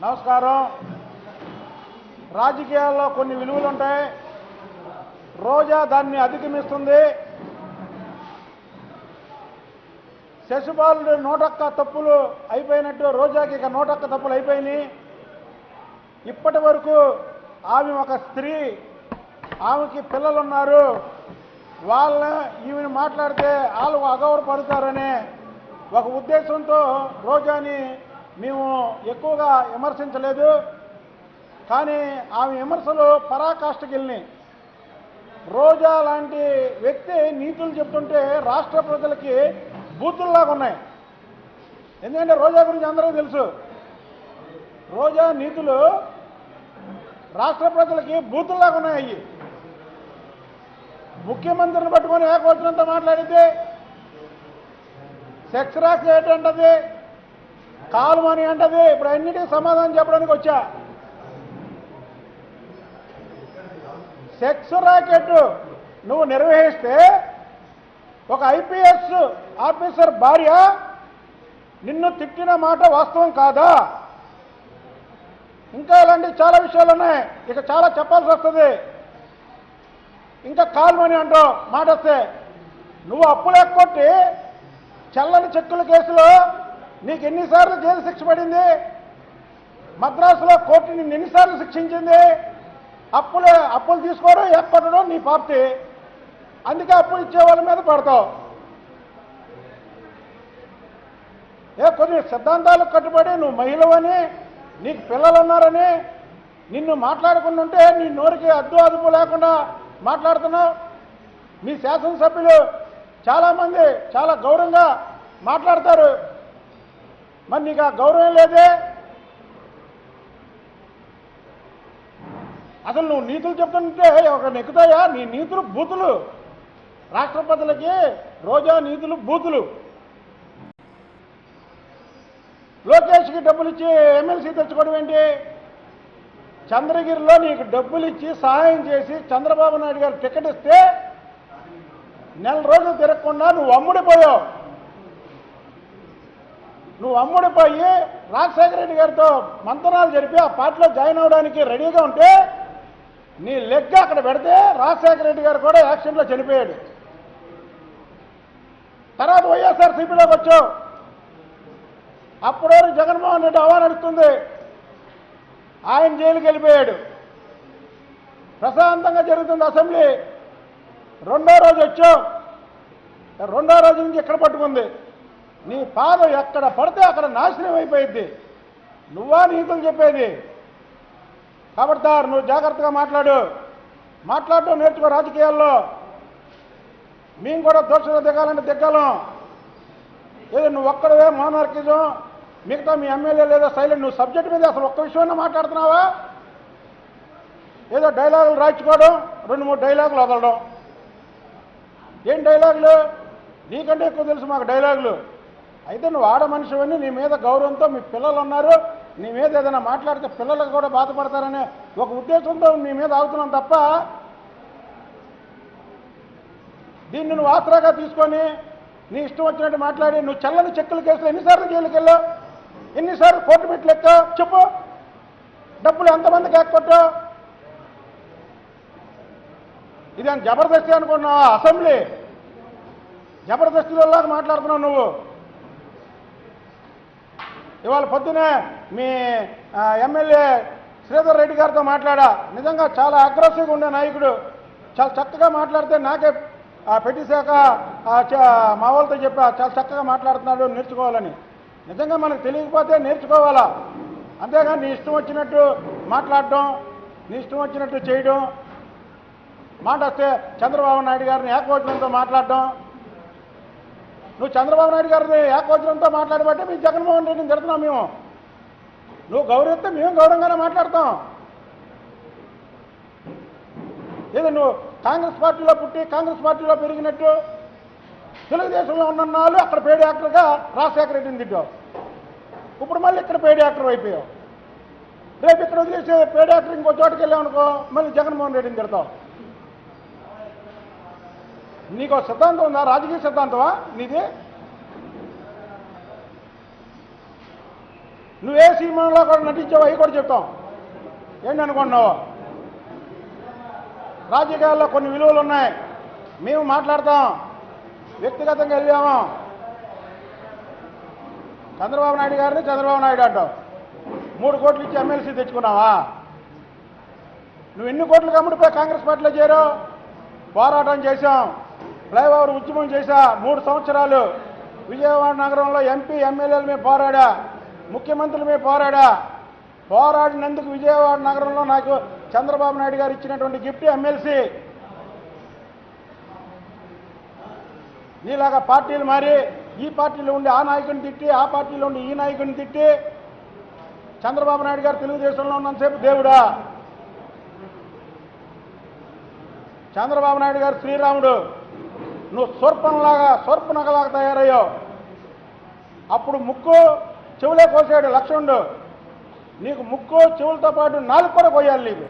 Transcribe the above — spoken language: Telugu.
నమస్కారం. రాజకీయాల్లో కొన్ని విలువలు ఉంటాయి. రోజా దాన్ని అధిగమిస్తుంది. శశిబాలుడు 101 తప్పులు అయిపోయినట్టు రోజాకి ఇక 101 తప్పులు అయిపోయినాయి. ఇప్పటి వరకు ఆమె ఒక స్త్రీ, ఆమెకి పిల్లలు ఉన్నారు, ఈమెను మాట్లాడితే వాళ్ళు అగౌరవపడతారనే ఒక ఉద్దేశంతో రోజాని మేము ఎక్కువగా విమర్శించలేదు. కానీ ఆమె విమర్శలు పరాకాష్ఠకి వెళ్ళినాయి. రోజా లాంటి వ్యక్తి నీతులు చెప్తుంటే రాష్ట్ర ప్రజలకి బూతుల్లాగా ఉన్నాయి. ఎందుకంటే రోజా గురించి అందరికీ తెలుసు. రోజా నీతులు రాష్ట్ర ప్రజలకి బూతుల్లాగా ఉన్నాయి. అయ్యి ముఖ్యమంత్రిని పట్టుకొని ఏకవచనంతో మాట్లాడితే సెక్స్ రాకెట్ అంటది, కాలుమని అంటది. ఇప్పుడు అన్నిటికీ సమాధానం చెప్పడానికి వచ్చా. సెక్స్ రాకెట్ నువ్వు నిర్వహిస్తే ఒక ఐపీఎస్ ఆఫీసర్ భార్య నిన్ను తిట్టిన మాట వాస్తవం కాదా? ఇంకా ఇలాంటి చాలా విషయాలు ఉన్నాయి. ఇక చాలా చెప్పాల్సి వస్తుంది. ఇంకా కాల్మని అంటావు మాట వస్తే, నువ్వు అప్పులు ఎక్కొట్టి చల్లని చెక్కుల కేసులో నీకు ఎన్నిసార్లు జైలు శిక్ష పడింది? మద్రాసులో కోర్టు నిన్ను ఎన్నిసార్లు శిక్షించింది? అప్పులు తీసుకోవడం ఎక్కడడం నీ పార్టీ. అందుకే అప్పులు ఇచ్చే వాళ్ళ మీద పడతావు. కొన్ని సిద్ధాంతాలకు కట్టుబడి నువ్వు మహిళవని, నీకు పిల్లలు ఉన్నారని నిన్ను మాట్లాడుకుని ఉంటే నీ నోరికి అద్దు అదుపు లేకుండా మాట్లాడుతున్నావు. మీ శాసనసభ్యులు చాలామంది చాలా గౌరవంగా మాట్లాడతారు. మరి నీకు ఆ గౌరవం లేదే? అసలు నువ్వు నీతులు చెప్తుంటే ఒక నెక్కుతాయా? నీ నీతులు బూతులు. రాష్ట్రపతులకి రోజా నీతులు బూతులు. లోకేష్కి డబ్బులు ఇచ్చి ఎమ్మెల్సీ తెచ్చుకోవడం ఏంటి? చంద్రగిరిలో నీకు డబ్బులు ఇచ్చి సహాయం చేసి చంద్రబాబు నాయుడు గారు టికెట్ ఇస్తే నెల రోజులు తిరగకుండా నువ్వు అమ్ముడిపోయావు. నువ్వు అమ్ముడిపోయి రాజశేఖర రెడ్డి గారితో మంతనాలు జరిపి ఆ పార్టీలో జాయిన్ అవడానికి రెడీగా ఉంటే నీ లెగ్ అక్కడ పెడితే రాజశేఖర రెడ్డి గారు కూడా యాక్సిడెంట్లో చనిపోయాడు. తర్వాత వైఎస్ఆర్సీపీలోకి వచ్చావు. అప్పుడు జగన్మోహన్ రెడ్డి హవా నడుస్తుంది. ఆయన జైలుకి వెళ్ళిపోయాడు. ప్రశాంతంగా జరుగుతుంది అసెంబ్లీ. రెండో రోజు వచ్చావు. రెండో రోజు నుంచి ఎక్కడ పట్టుకుంది? నీ పాదం ఎక్కడ పడితే అక్కడ నాశనం అయిపోయింది. నువ్వా నీతులు చెప్పేది? కాబట్టి నువ్వు జాగ్రత్తగా మాట్లాడటం నేర్చుకో. రాజకీయాల్లో మేము కూడా దోషంగా దిగాలంటే దిగ్గలం. ఏదో నువ్వు ఒక్కడవే మోనార్కిజం, మిగతా మీ ఎమ్మెల్యే లేదా సైలెంట్. నువ్వు సబ్జెక్ట్ మీద అసలు ఒక్క విషయాన్ని మాట్లాడుతున్నావా? ఏదో డైలాగులు రాయించుకోవడం, 2-3 డైలాగులు వదలడం. ఏం డైలాగులు? నీకంటే ఎక్కువ తెలుసు మాకు డైలాగులు. అయితే నువ్వు ఆడ మనిషివని, నీ మీద గౌరవంతో, మీ పిల్లలు ఉన్నారు, నీ మీద ఏదైనా మాట్లాడితే పిల్లలకు కూడా బాధపడతారనే ఒక ఉద్దేశంతో నీ మీద ఆగుతున్నాం తప్ప దీన్ని నువ్వు ఆసరాగా తీసుకొని నీ ఇష్టం వచ్చినట్టు మాట్లాడి నువ్వు చల్లని చెక్కుల కేసులో ఎన్నిసార్లు జైలుకి వెళ్ళావు? ఎన్నిసార్లు కోర్టు మెట్లు ఎక్కావు? చెప్పు. డబ్బులు ఎంతమందికి ఎక్కొట్టావు? ఇదేం జబర్దస్తి అనుకున్నావా? అసెంబ్లీ జబర్దస్తిలోలాగా మాట్లాడుతున్నావు నువ్వు. ఇవాళ పొద్దునే మీ ఎమ్మెల్యే శ్రీధర్ రెడ్డి గారితో మాట్లాడా. నిజంగా చాలా అగ్రెసివ్గా ఉండే నాయకుడు. చాలా చక్కగా మాట్లాడితే నాకే పెట్టి శాఖ మా వాళ్ళతో చెప్పా, చాలా చక్కగా మాట్లాడుతున్నాడు, నేర్చుకోవాలని. నిజంగా మనకు తెలియకపోతే నేర్చుకోవాలా. అంతేగాని నీ ఇష్టం వచ్చినట్టు మాట్లాడటం, నీ ఇష్టం వచ్చినట్టు చేయడం. మాట వస్తే చంద్రబాబు నాయుడు గారిని ఏకవచనంతో మాట్లాడటం. నువ్వు చంద్రబాబు నాయుడు గారిని ఏకవచనంతో మాట్లాడబట్టే మీ జగన్మోహన్ రెడ్డిని తిడుతున్నాం మేము. నువ్వు గౌరవిస్తే మేము గౌరవంగానే మాట్లాడతాం. ఏదో నువ్వు కాంగ్రెస్ పార్టీలో పుట్టి కాంగ్రెస్ పార్టీలో పెరిగినట్టు తెలుగుదేశంలో ఉన్నన్నాళ్ళు అక్కడ పేడి యాక్టర్గా రాజశేఖర రెడ్డిని తిట్టావు. ఇప్పుడు మళ్ళీ ఇక్కడ పేడి యాక్టర్ అయిపోయావు. రేపు ఇక్కడ వదిలేసి పేడి యాక్టర్ ఇంకో చోటుకి వెళ్ళామనుకో మళ్ళీ జగన్మోహన్ రెడ్డిని తిడతావు. నీకు సిద్ధాంతం ఉందా? రాజకీయ సిద్ధాంతమా నీది? నువ్వే సినిమాలో కూడా నటించావు, అవి కూడా చెప్తాం. ఏంటి అనుకుంటున్నావు? రాజకీయాల్లో కొన్ని విలువలు ఉన్నాయి, మేము మాట్లాడతాం. వ్యక్తిగతంగా వెళ్ళాము. చంద్రబాబు నాయుడు గారిని చంద్రబాబు నాయుడు అంటావు. 3 కోట్లు ఇచ్చి ఎమ్మెల్సీ తెచ్చుకున్నావా? నువ్వు ఎన్ని కోట్లు కమ్ముడిపోయి కాంగ్రెస్ పార్టీలో చేరావు? పోరాటం చేశాం, ఫ్లైఓవర్ ఉద్యమం చేశా. 3 సంవత్సరాలు విజయవాడ నగరంలో ఎంపీ ఎమ్మెల్యేల మీద పోరాడా, ముఖ్యమంత్రుల మీద పోరాడా. పోరాడినందుకు విజయవాడ నగరంలో నాకు చంద్రబాబు నాయుడు గారు ఇచ్చినటువంటి గిఫ్ట్ ఎమ్మెల్సీ. నీలాగా పార్టీలు మారి ఈ పార్టీలో ఉండి ఆ నాయకుడిని తిట్టి, ఆ పార్టీలో ఉండి ఈ నాయకుడిని తిట్టి, చంద్రబాబు నాయుడు గారు తెలుగుదేశంలో ఉన్నంతసేపు దేవుడా? చంద్రబాబు నాయుడు గారు శ్రీరాముడు, నువ్వు సొర్పనగలాగా తయారయ్యావు. అప్పుడు ముక్కు చెవులే కోసాడు లక్ష్మణుడు, నీకు ముక్కు చెవులతో పాటు 4 కూడా కోయాలి నీకు.